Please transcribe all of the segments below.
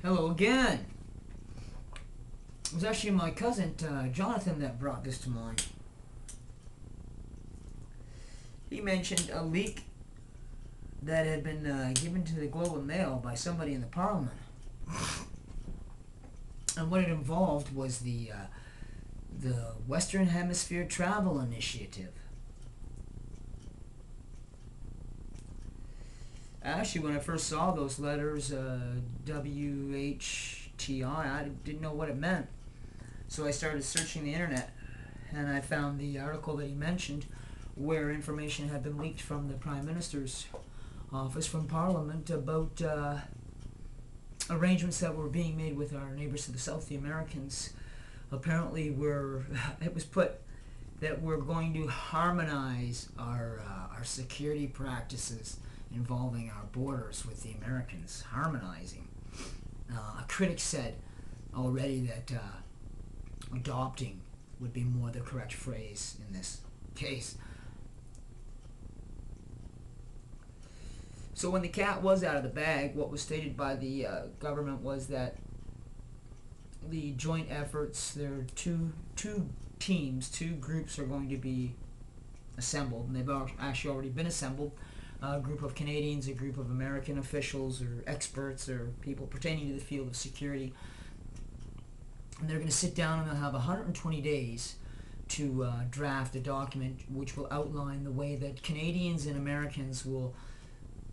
Hello again. It was actually my cousin Jonathan that brought this to mind. He mentioned a leak that had been given to the Globe and Mail by somebody in the Parliament. And what it involved was the Western Hemisphere Travel Initiative. Actually, when I first saw those letters, W.H.T.I, I didn't know what it meant. So I started searching the internet, and I found the article that he mentioned where information had been leaked from the Prime Minister's office from Parliament about arrangements that were being made with our neighbors to the south, the Americans. Apparently, it was put that we're going to harmonize our security practices involving our borders with the Americans. Harmonizing. A critic said already that adopting would be more the correct phrase in this case. So when the cat was out of the bag, what was stated by the government was that the joint efforts, there are two teams, two groups are going to be assembled, and they've actually already been assembled. A group of Canadians, a group of American officials or experts or people pertaining to the field of security. And they're going to sit down and they'll have 120 days to draft a document which will outline the way that Canadians and Americans will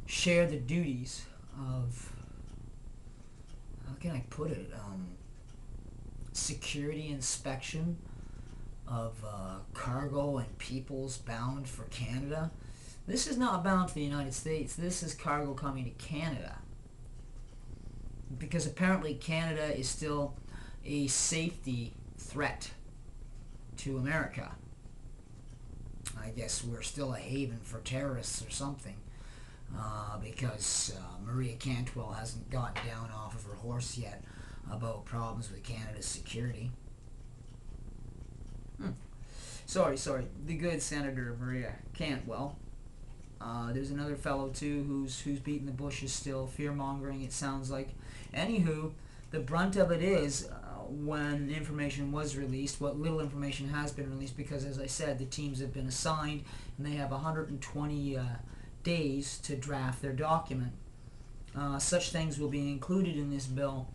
share the duties of, how can I put it, security inspection of cargo and peoples bound for Canada. This is not bound for the United States. This is cargo coming to Canada. Because apparently Canada is still a safety threat to America. I guess we're still a haven for terrorists or something. Because Maria Cantwell hasn't gotten down off of her horse yet about problems with Canada's security. Sorry. The good Senator Maria Cantwell. There's another fellow too who's beating the bushes still, fear-mongering it sounds like. Anywho, the brunt of it is when information was released, what little information has been released, because as I said, the teams have been assigned and they have 120 days to draft their document. Such things will be included in this bill,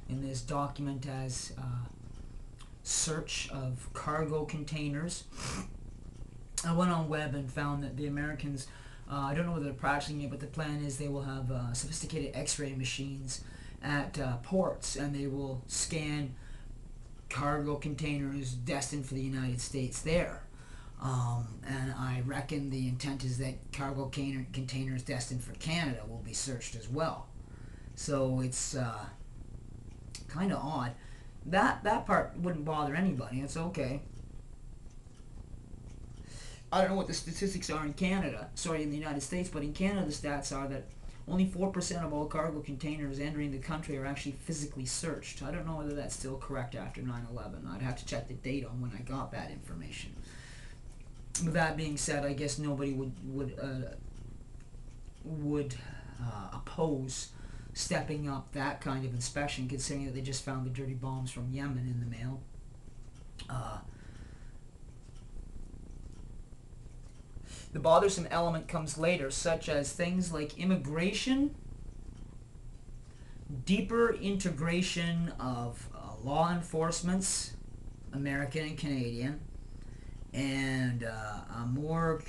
in this document, as search of cargo containers. I went on web and found that the Americans, I don't know whether they're practicing it, but the plan is they will have sophisticated x-ray machines at ports, and they will scan cargo containers destined for the United States there. And I reckon the intent is that cargo containers destined for Canada will be searched as well. So it's kind of odd. That part wouldn't bother anybody. It's okay. I don't know what the statistics are in Canada, in the United States, but in Canada the stats are that only 4% of all cargo containers entering the country are actually physically searched. I don't know whether that's still correct after 9/11. I'd have to check the date on when I got that information. With that being said, I guess nobody would oppose stepping up that kind of inspection, considering that they just found the dirty bombs from Yemen in the mail. The bothersome element comes later, such as things like immigration, deeper integration of law enforcements, American and Canadian, and a more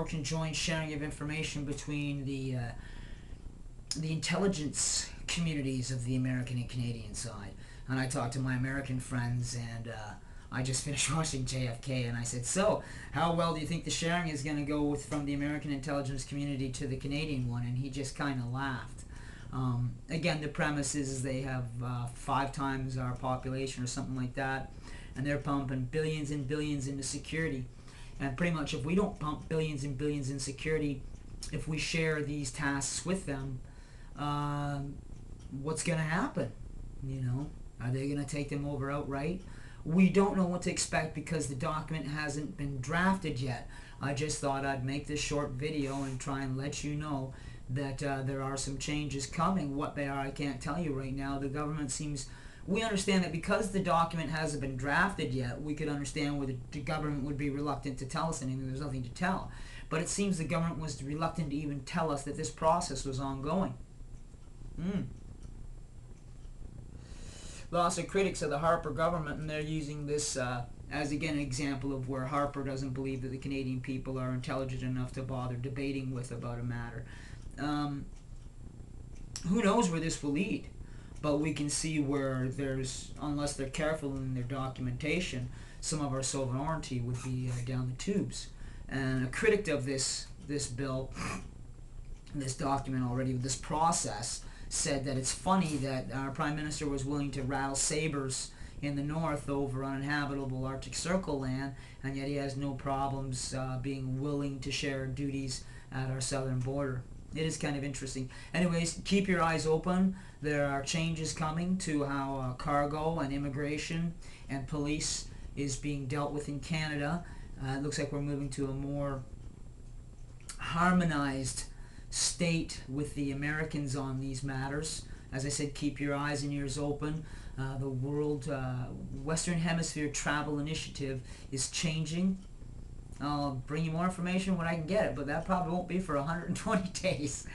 conjoined sharing of information between the intelligence communities of the American and Canadian side. And I talked to my American friends, and I just finished watching JFK, and I said, so, how well do you think the sharing is going to go from the American intelligence community to the Canadian one? And he just kind of laughed. Again, the premise is they have 5 times our population or something like that, and they're pumping billions and billions into security. And pretty much if we don't pump billions and billions in security, if we share these tasks with them, what's going to happen? You know, are they going to take them over outright? We don't know what to expect because the document hasn't been drafted yet. I just thought I'd make this short video and try and let you know that there are some changes coming. What they are, I can't tell you right now. The government seems... We understand that because the document hasn't been drafted yet, we could understand where the government would be reluctant to tell us anything. There's nothing to tell. But it seems the government was reluctant to even tell us that this process was ongoing. Lots of critics of the Harper government, and they're using this as, again, an example of where Harper doesn't believe that the Canadian people are intelligent enough to bother debating with about a matter. Who knows where this will lead? But we can see where there's, unless they're careful in their documentation, some of our sovereignty would be down the tubes. And a critic of this bill, this document already, this process, said that it's funny that our Prime Minister was willing to rattle sabers in the north over uninhabitable Arctic Circle land, and yet he has no problems being willing to share duties at our southern border. It is kind of interesting. Anyways, keep your eyes open. There are changes coming to how cargo and immigration and police is being dealt with in Canada. It looks like we're moving to a more harmonized state with the Americans on these matters. As I said, keep your eyes and ears open. The World Western Hemisphere Travel Initiative is changing. I'll bring you more information when I can get it, but that probably won't be for 120 days.